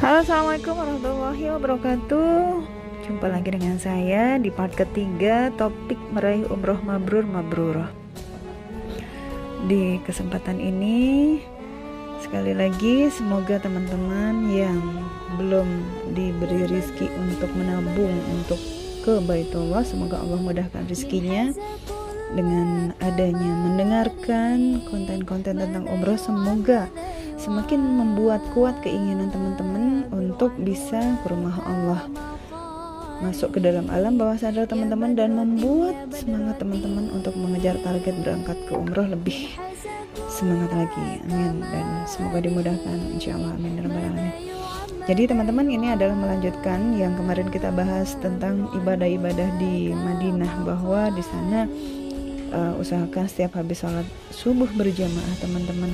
Halo, assalamualaikum warahmatullahi wabarakatuh. Jumpa lagi dengan saya di part ketiga, topik meraih umroh mabrur mabrurah. Di kesempatan ini, sekali lagi semoga teman-teman yang belum diberi rizki untuk menabung untuk ke Baitullah, semoga Allah mudahkan rizkinya. Dengan adanya mendengarkan konten-konten tentang umroh, semoga semakin membuat kuat keinginan teman-teman untuk bisa ke rumah Allah, masuk ke dalam alam bawah sadar teman-teman, dan membuat semangat teman-teman untuk mengejar target berangkat ke umroh lebih semangat lagi. Amin. Dan semoga dimudahkan, insyaallah. Amin ya rabbal alamin. Jadi teman-teman, ini adalah melanjutkan yang kemarin kita bahas tentang ibadah-ibadah di Madinah, bahwa di sana usahakan setiap habis sholat subuh berjamaah teman-teman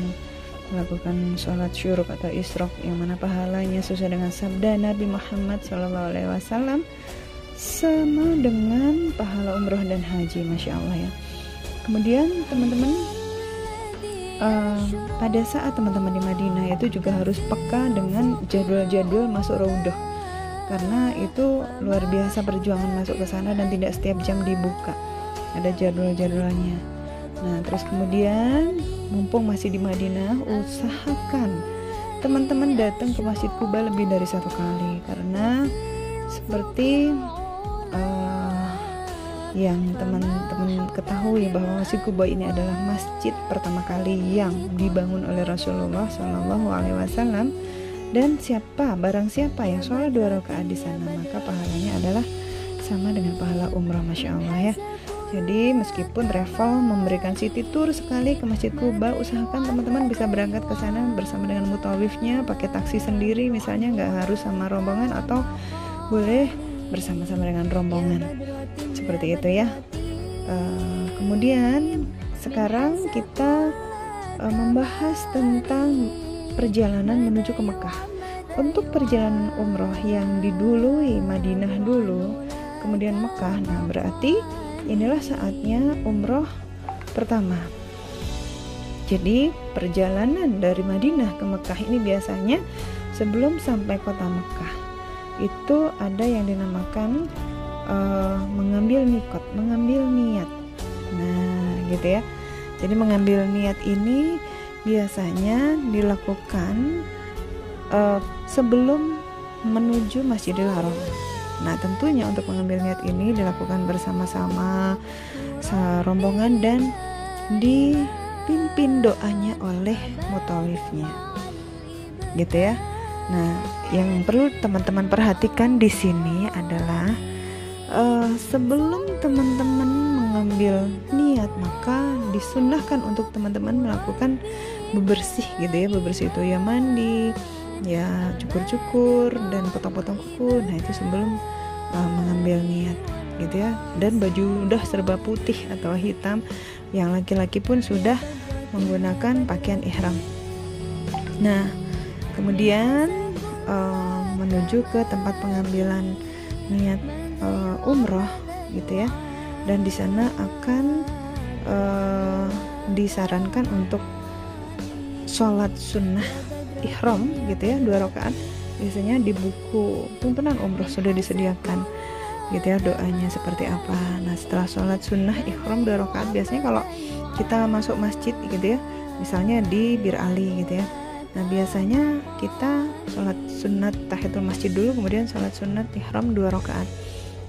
melakukan sholat syuruk atau isyraq, yang mana pahalanya sesuai dengan sabda Nabi Muhammad SAW sama dengan pahala umroh dan haji, masya Allah ya. Kemudian teman-teman, pada saat teman-teman di Madinah itu juga harus peka dengan jadwal-jadwal masuk raudhah, karena itu luar biasa perjuangan masuk ke sana dan tidak setiap jam dibuka, ada jadwal-jadwalnya. Nah, terus kemudian mumpung masih di Madinah, usahakan teman-teman datang ke Masjid Quba lebih dari satu kali, karena seperti yang teman-teman ketahui bahwa Masjid Quba ini adalah masjid pertama kali yang dibangun oleh Rasulullah SAW, dan barang siapa yang sholat 2 rakaat di sana, maka pahalanya adalah sama dengan pahala umrah, masya Allah ya. Jadi meskipun travel memberikan city tour sekali ke Masjid Quba, usahakan teman-teman bisa berangkat ke sana bersama dengan mutawifnya, pakai taksi sendiri misalnya, nggak harus sama rombongan, atau boleh bersama-sama dengan rombongan, seperti itu ya. Kemudian sekarang kita membahas tentang perjalanan menuju ke Mekah. Untuk perjalanan umroh yang didului Madinah dulu, kemudian Mekah, nah berarti inilah saatnya umroh pertama. Jadi perjalanan dari Madinah ke Mekah ini biasanya sebelum sampai kota Mekah itu ada yang dinamakan mengambil mikot, mengambil niat. Nah gitu ya. Jadi mengambil niat ini biasanya dilakukan sebelum menuju Masjidil Haram. Nah tentunya untuk mengambil niat ini dilakukan bersama-sama rombongan dan dipimpin doanya oleh mutawifnya, gitu ya. Nah yang perlu teman-teman perhatikan di sini adalah sebelum teman-teman mengambil niat, maka disunahkan untuk teman-teman melakukan bebersih, gitu ya. Bebersih itu ya mandi, ya cukur-cukur dan potong-potong kuku. Nah itu sebelum mengambil niat, gitu ya. Dan baju udah serba putih atau hitam, yang laki-laki pun sudah menggunakan pakaian ihram. Nah kemudian menuju ke tempat pengambilan niat umroh, gitu ya. Dan di sana akan disarankan untuk sholat sunnah ihram, gitu ya, 2 rakaat. Biasanya di buku tuntunan umroh sudah disediakan, gitu ya, doanya seperti apa. Nah setelah sholat sunnah ihram 2 rakaat, biasanya kalau kita masuk masjid, gitu ya, misalnya di Bir Ali, gitu ya. Nah biasanya kita sholat sunat tahiyatul masjid dulu, kemudian sholat sunat ihram 2 rakaat.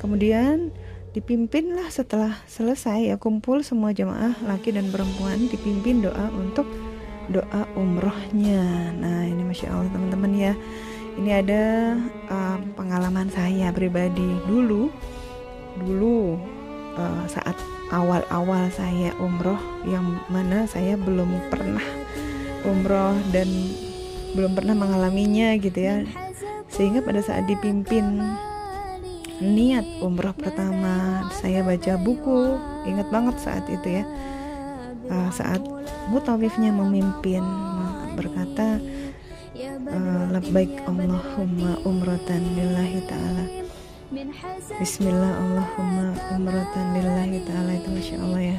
Kemudian dipimpinlah, setelah selesai ya, kumpul semua jamaah laki dan perempuan, dipimpin doa untuk doa umrohnya. Nah ini masya Allah teman-teman ya. Ini ada pengalaman saya pribadi dulu saat awal-awal saya umroh, yang mana saya belum pernah umroh dan belum pernah mengalaminya, gitu ya. Sehingga pada saat dipimpin niat umroh pertama, saya baca buku, ingat banget saat itu ya, saat mutawifnya memimpin berkata labbaik Allahumma umratan lillahi ta'ala, bismillah Allahumma umratan lillahi ta'ala. Itu masya Allah ya.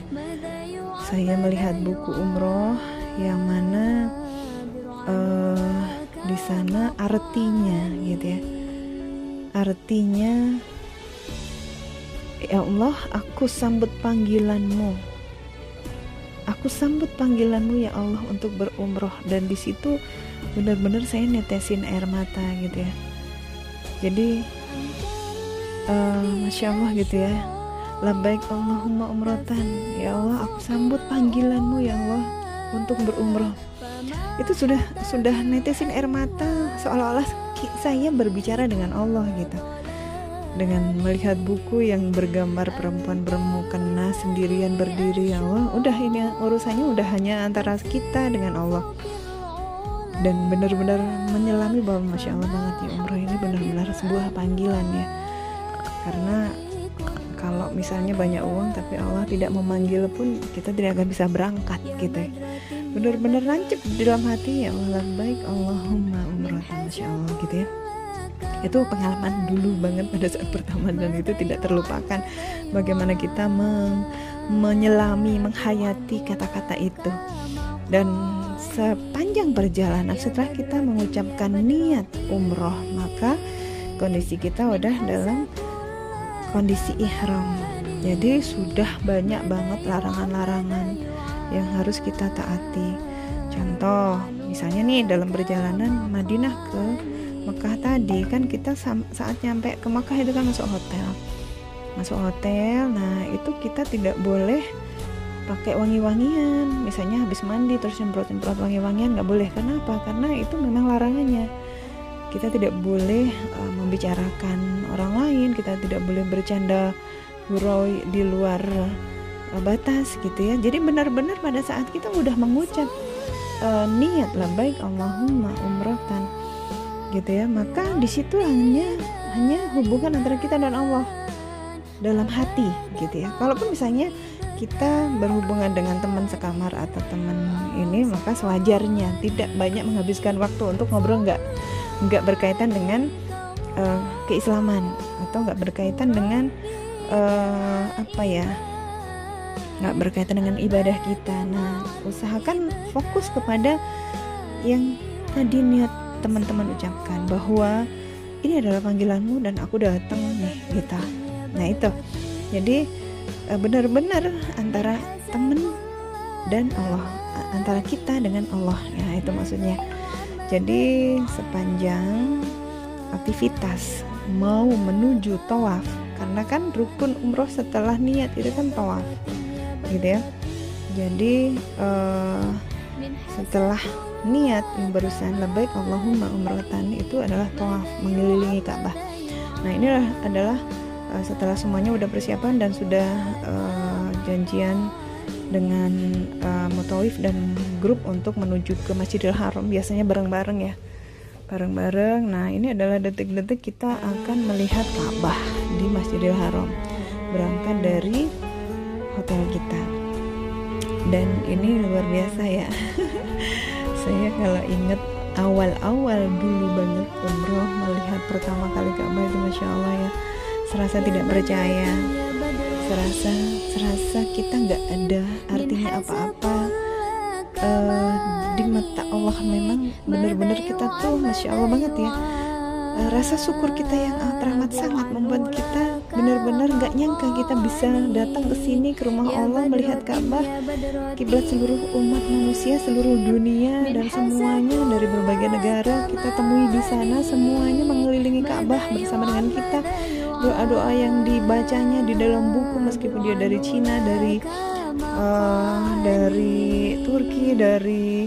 Saya melihat buku umroh yang mana di sana artinya gitu ya. Artinya, ya Allah, aku sambut panggilanmu. Aku sambut panggilanmu ya Allah untuk berumroh. Dan di situ benar-benar saya netesin air mata gitu ya. Jadi Masya Allah gitu ya. Labbaik Allahumma umrotan. Ya Allah, aku sambut panggilanmu ya Allah untuk berumroh. Itu sudah netesin air mata, seolah-olah saya berbicara dengan Allah gitu. Dengan melihat buku yang bergambar perempuan bermukena sendirian berdiri, ya Allah, udah ini urusannya udah hanya antara kita dengan Allah. Dan benar-benar menyelami bahwa Masya Allah banget ya, umroh ini benar-benar sebuah panggilan ya. Karena kalau misalnya banyak uang tapi Allah tidak memanggil pun kita tidak akan bisa berangkat gitu ya. Benar-benar nancep di dalam hati ya Allah, labbaik Allahumma umratan, Masya Allah gitu ya. Itu pengalaman dulu banget pada saat pertama, dan itu tidak terlupakan bagaimana kita menyelami, menghayati kata-kata itu. Dan sepanjang perjalanan setelah kita mengucapkan niat umroh, maka kondisi kita udah dalam kondisi ihram. Jadi sudah banyak banget larangan-larangan yang harus kita taati. Contoh, misalnya nih dalam perjalanan Madinah ke Mekah tadi, kan kita saat nyampe ke Mekah itu kan masuk hotel. Nah itu kita tidak boleh pakai wangi-wangian. Misalnya habis mandi terus nyemprot-nyemprot wangi-wangian, nggak boleh. Kenapa? Karena itu memang larangannya. Kita tidak boleh membicarakan orang lain, kita tidak boleh bercanda gurau di luar batas gitu ya. Jadi benar-benar pada saat kita udah mengucap niat labbaik Allahumma umratan gitu ya, maka di situ hanya hubungan antara kita dan Allah dalam hati gitu ya. Kalaupun misalnya kita berhubungan dengan teman sekamar atau teman ini, maka sewajarnya tidak banyak menghabiskan waktu untuk ngobrol, nggak berkaitan dengan keislaman atau nggak berkaitan dengan nggak berkaitan dengan ibadah kita. Nah, usahakan fokus kepada yang tadi niat teman-teman ucapkan, bahwa ini adalah panggilanmu dan aku datang nih gitu. Nah itu, jadi benar-benar antara teman dan Allah, antara kita dengan Allah ya, itu maksudnya. Jadi sepanjang aktivitas mau menuju tawaf, karena kan rukun umroh setelah niat itu kan tawaf gitu ya. Jadi setelah niat yang barusan labbaik Allahumma umratan, itu adalah tawaf, mengelilingi Ka'bah. Nah ini adalah setelah semuanya udah persiapan dan sudah janjian dengan mutawif dan grup untuk menuju ke Masjidil Haram, biasanya bareng-bareng ya, bareng-bareng. Nah ini adalah detik-detik kita akan melihat Ka'bah di Masjidil Haram, berangkat dari hotel kita. Dan ini luar biasa ya. Saya kalau inget awal-awal dulu banget umroh, melihat pertama kali Ka'bah itu Masya Allah ya, serasa tidak percaya, serasa kita nggak ada artinya apa-apa di mata Allah. Memang benar-benar kita tuh Masya Allah banget ya, rasa syukur kita yang teramat sangat membuat kita benar-benar nggak nyangka kita bisa datang ke sini, ke rumah Allah, melihat Ka'bah, kiblat seluruh umat manusia seluruh dunia, dan semuanya dari berbagai negara kita temui di sana, semuanya mengelilingi Ka'bah bersama dengan kita. Doa-doa yang dibacanya di dalam buku, meskipun dia dari Cina, dari Turki, dari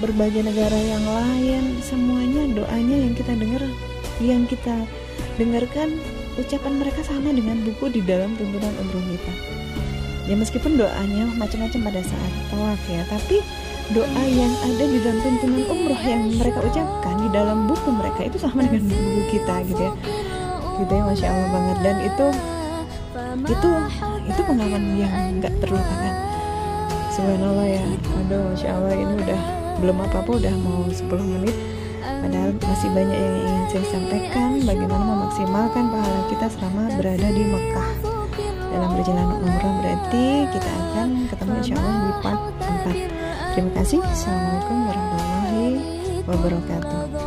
berbagai negara yang lain, semuanya doanya yang kita dengarkan, ucapan mereka sama dengan buku di dalam tuntunan umroh kita. Ya meskipun doanya macam-macam pada saat tawaf ya, tapi doa yang ada di dalam tuntunan umroh yang mereka ucapkan di dalam buku mereka itu sama dengan buku kita gitu ya. Gitu ya, Masya Allah banget. Dan itu pengalaman yang nggak terlupakan. Subhanallah ya, aduh Masya Allah, ini udah belum apa-apa udah mau 10 menit, padahal masih banyak yang ingin saya sampaikan, bagaimana memaksimalkan pahala kita selama berada di Mekah dalam perjalanan umrah. Berarti kita akan ketemu insya Allah di part 4. Terima kasih. Assalamualaikum warahmatullahi wabarakatuh.